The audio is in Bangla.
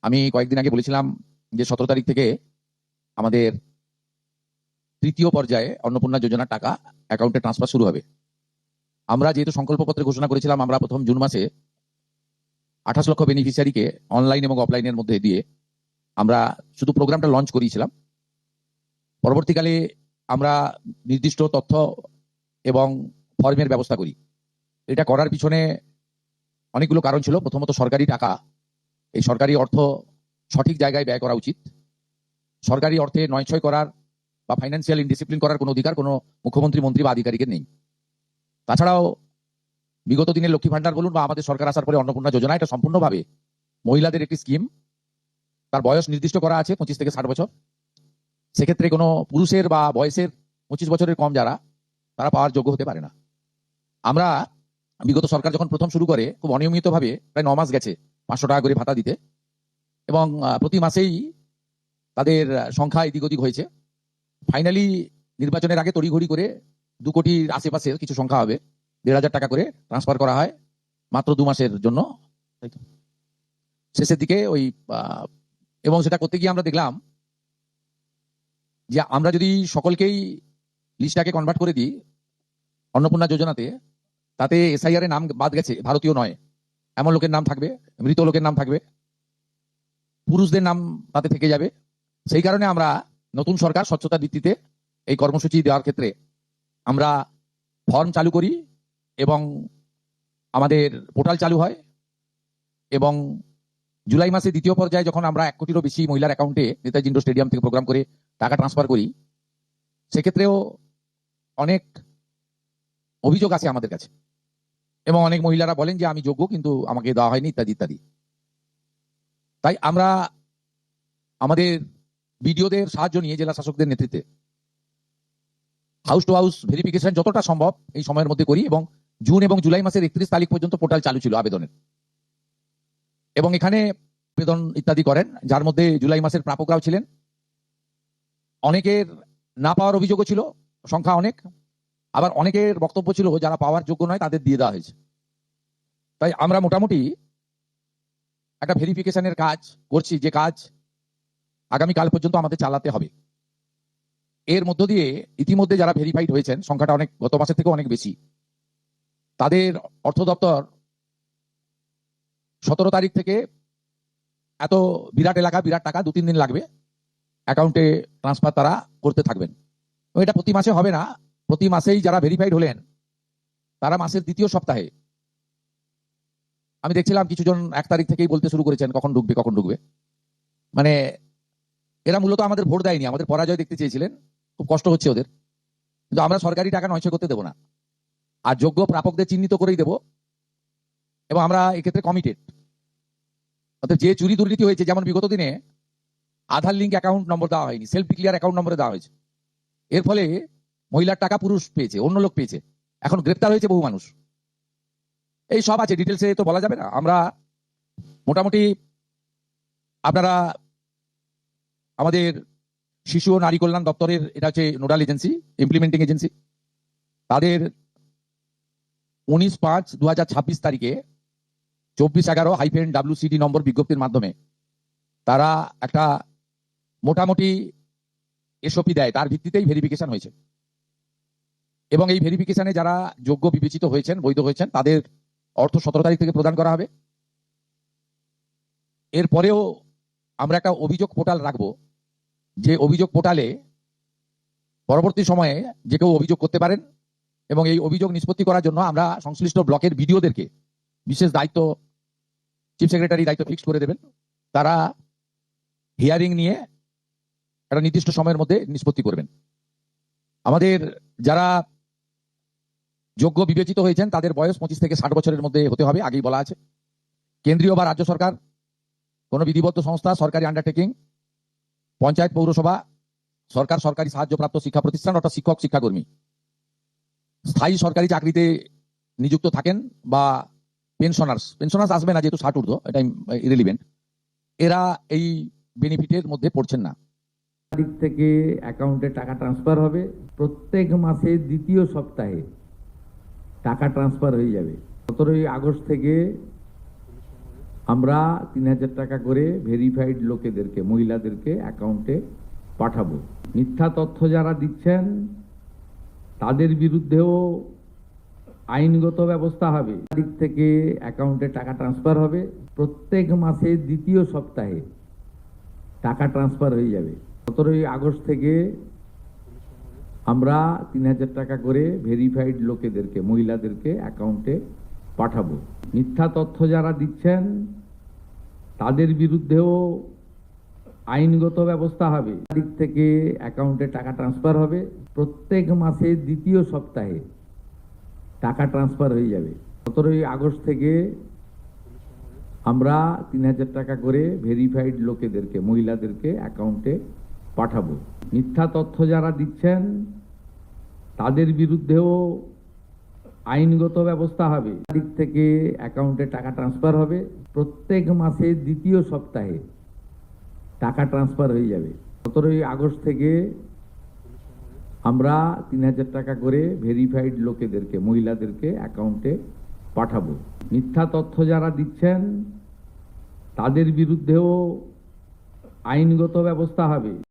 আমি কয়েকদিন আগে বলেছিলাম যে 17 তারিখ থেকে আমাদের তৃতীয় পর্যায়ে অন্নপূর্ণা যোজনার টাকা অ্যাকাউন্টে ট্রান্সফার শুরু হবে। আমরা যেহেতু সংকল্পপত্রে ঘোষণা করেছিলাম, আমরা প্রথম জুন মাসে 28 লক্ষ বেনিফিশিয়ারিকে অনলাইন এবং অফলাইনের মধ্যে দিয়ে আমরা শুধু প্রোগ্রামটা লঞ্চ করিয়েছিলাম। পরবর্তীকালে আমরা নির্দিষ্ট তথ্য এবং ফর্মের ব্যবস্থা করি। এটা করার পিছনে অনেকগুলো কারণ ছিল। প্রথমত, সরকারি টাকা, এই সরকারি অর্থ সঠিক জায়গায় ব্যয় করা উচিত। সরকারি অর্থে নয়ছয় করার বা ফাইন্যান্সিয়াল ইনডিসিপ্লিন করার কোনো অধিকার কোনো মুখ্যমন্ত্রী, মন্ত্রী বা আধিকারিকের নেই। তাছাড়াও বিগত দিনের লক্ষ্মী ভান্ডার বলুন বা আমাদের সরকার আসার পরে অন্নপূর্ণা যোজনা, এটা সম্পূর্ণভাবে মহিলাদের একটি স্কিম। তার বয়স নির্দিষ্ট করা আছে 25 থেকে 60 বছর। সেক্ষেত্রে কোনো পুরুষের বা বয়সের 25 বছরের কম যারা, তারা পাওয়ার যোগ্য হতে পারে না। আমরা বিগত সরকার যখন প্রথম শুরু করে, খুব অনিয়মিতভাবে প্রায় 9 মাস গেছে 500 টাকা করে ভাতা দিতে, এবং প্রতি মাসেই তাদের সংখ্যা এদিক ওদিক হয়েছে। ফাইনালি নির্বাচনের আগে তড়িঘড়ি করে 2 কোটির আশেপাশের কিছু সংখ্যা হবে, 1,500 টাকা করে ট্রান্সফার করা হয় মাত্র 2 মাসের জন্য। শেষের দিকে ওই এবং সেটা করতে গিয়ে আমরা দেখলাম যে আমরা যদি সকলকেই লিস্টটাকে কনভার্ট করে দিই অন্নপূর্ণা যোজনাতে, তাতে এসআইআর এর নাম বাদ গেছে, ভারতীয় নয় এমন লোকের নাম থাকবে, মৃত লোকের নাম থাকবে, পুরুষদের নাম তাতে থেকে যাবে। সেই কারণে আমরা নতুন সরকার স্বচ্ছতার ভিত্তিতে এই কর্মসূচি দেওয়ার ক্ষেত্রে আমরা ফর্ম চালু করি এবং আমাদের পোর্টাল চালু হয়। এবং জুলাই মাসে দ্বিতীয় পর্যায়ে যখন আমরা 1 কোটিরও বেশি মহিলার অ্যাকাউন্টে নেতাজি ইন্ডোর স্টেডিয়াম থেকে প্রোগ্রাম করে টাকা ট্রান্সফার করি, সেক্ষেত্রেও অনেক অভিযোগ আছে আমাদের কাছে, এবং অনেক মহিলারা বলেন যে আমি যোগ্য কিন্তু আমাকে দেওয়া হয়নি, ইত্যাদি ইত্যাদি। তাই আমরা আমাদের বিডিওদের সাহায্য নিয়ে, জেলা শাসকদের নেতৃত্বে হাউস টু হাউস ভেরিফিকেশন যতটা সম্ভব এই সময়ের মধ্যে করি, এবং জুন এবং জুলাই মাসের 31 তারিখ পর্যন্ত পোর্টাল চালু ছিল আবেদনের। এবং এখানে আবেদন ইত্যাদি করেন, যার মধ্যে জুলাই মাসের প্রাপকরাও ছিলেন। অনেকের না পাওয়ার অভিযোগও ছিল, সংখ্যা অনেক। আবার অনেকের বক্তব্য ছিল যারা পাওয়ার যোগ্য নয় তাদের দিয়ে দেওয়া হয়েছে। তাই আমরা মোটামুটি একটা ভেরিফিকেশনের কাজ করছি, যে কাজ আগামীকাল পর্যন্ত আমাদের চালাতে হবে। এর মধ্য দিয়ে ইতিমধ্যে যারা ভেরিফাইড হয়েছেন, সংখ্যাটা অনেক, গত মাসের থেকে অনেক বেশি, তাদের অর্থ দপ্তর 17 তারিখ থেকে এত বিরাট এলাকা, বিরাট টাকা 2-3 দিন লাগবে অ্যাকাউন্টে ট্রান্সফার তারা করতে থাকবেন। এটা প্রতি মাসে হবে না, প্রতি মাসেই যারা ভেরিফাইড হলেন তারা মাসের দ্বিতীয় সপ্তাহে, আমি দেখছিলাম কিছুজন 1 তারিখ থেকেই বলতে শুরু করেছেন কখন ঢুকবে কখন ঢুকবে। মানে এরা মূলত আমাদের ভোট দেয়নি, আমাদের পরাজয় দেখতে চেয়েছিলেন, খুব কষ্ট হচ্ছে ওদের। কিন্তু আমরা সরকারি টাকা নয়ছয় করতে দেবো না, আর যোগ্য প্রাপকদের চিহ্নিত করেই দেব। এবং আমরা এক্ষেত্রে কমিটেড। অর্থাৎ যে চুরি দুর্নীতি হয়েছে, যেমন বিগত দিনে আধার লিঙ্ক অ্যাকাউন্ট নম্বর দেওয়া হয়নি, সেলফ ডিক্লিয়ার অ্যাকাউন্ট নম্বরে দেওয়া হয়েছে, এর ফলে মহিলার টাকা পুরুষ পেয়েছে, অন্য লোক পেয়েছে, এখন গ্রেপ্তার হয়েছে বহু মানুষ। এই সব আছে, ডিটেলসে তো বলা যাবে না। আমরা মোটামুটি, আপনারা আমাদের শিশু ও নারী কল্যাণ দপ্তরের, এটা হচ্ছে নোডাল এজেন্সি, ইমপ্লিমেন্টিং এজেন্সি, তাদের 19/5/2026 তারিখে 2411-WCD নম্বর বিজ্ঞপ্তির মাধ্যমে তারা একটা মোটামুটি এসওপি দেয়, তার ভিত্তিতেই ভেরিফিকেশন হয়েছে। এবং এই ভেরিফিকেশনে যারা যোগ্য বিবেচিত হয়েছেন, বৈধ হয়েছেন, তাদের অর্থ 17 তারিখ থেকে প্রদান করা হবে। এরপরেও আমরা একটা অভিযোগ পোর্টাল রাখবো, যে অভিযোগ পোর্টালে পরবর্তী সময়ে যে কেউ অভিযোগ করতে পারেন, এবং এই অভিযোগ নিষ্পত্তি করার জন্য আমরা সংশ্লিষ্ট ব্লকের বিডিওদেরকে বিশেষ দায়িত্ব, চিফ সেক্রেটারি দায়িত্ব ফিক্স করে দেবেন। তারা হিয়ারিং নিয়ে একটা নির্দিষ্ট সময়ের মধ্যে নিষ্পত্তি করবেন। আমাদের যারা যোগ্য বিবেচিত হয়েছেন তাদের বয়স 25 থেকে 60 বছরের মধ্যে হতে হবে, আগেই বলা আছে। কেন্দ্রীয় বা রাজ্য সরকার, কোনো বিধিবদ্ধ সংস্থা, সরকারি আন্ডারটেকিং, পঞ্চায়েত, পৌরসভা, সরকার, সরকারি সাহায্যপ্রাপ্ত শিক্ষা প্রতিষ্ঠান, অর্থাৎ শিক্ষক, শিক্ষাকর্মী, স্থায়ী সরকারি চাকরিতে নিযুক্ত থাকেন, বা পেনশনার্স আসবে না যেহেতু 60 ঊর্ধ্ব, এটা ইরেলিভেন্ট, এরা এই বেনিফিটের মধ্যে পড়ছেন না। তারিখ থেকে অ্যাকাউন্টে টাকা ট্রান্সফার হবে, প্রত্যেক মাসে দ্বিতীয় সপ্তাহে টাকা ট্রান্সফার হয়ে যাবে। 17ই আগস্ট থেকে আমরা 3,000 টাকা করে ভেরিফাইড লোকেদেরকে, মহিলাদেরকে অ্যাকাউন্টে পাঠাবো। মিথ্যা তথ্য যারা দিচ্ছেন তাদের বিরুদ্ধেও আইনগত ব্যবস্থা হবে। দিক থেকে অ্যাকাউন্টে টাকা ট্রান্সফার হবে। প্রত্যেক মাসের দ্বিতীয় সপ্তাহে টাকা ট্রান্সফার হয়ে যাবে। 17ই আগস্ট থেকে আমরা 3,000 টাকা করে ভেরিফাইড লোকেদেরকে, মহিলাদেরকে অ্যাকাউন্টে পাঠাবো। মিথ্যা তথ্য যারা দিচ্ছেন তাদের বিরুদ্ধেও আইনগত ব্যবস্থা হবে। দিক থেকে অ্যাকাউন্টে টাকা ট্রান্সফার হবে। প্রত্যেক মাসের দ্বিতীয় সপ্তাহে টাকা ট্রান্সফার হয়ে যাবে। 17ই আগস্ট থেকে আমরা 3,000 টাকা করে ভেরিফাইড লোকেদেরকে, মহিলাদেরকে অ্যাকাউন্টে পাঠাবো। মিথ্যা তথ্য যারা দিচ্ছেন তাদের বিরুদ্ধেও আইনগত ব্যবস্থা হবে। দিক থেকে অ্যাকাউন্টে টাকা ট্রান্সফার হবে। প্রত্যেক মাসের দ্বিতীয় সপ্তাহে টাকা ট্রান্সফার হয়ে যাবে। 17ই আগস্ট থেকে আমরা 3,000 টাকা করে ভেরিফাইড লোকেদেরকে, মহিলাদেরকে অ্যাকাউন্টে পাঠাবো। মিথ্যা তথ্য যারা দিচ্ছেন তাদের বিরুদ্ধেও আইনগত ব্যবস্থা হবে।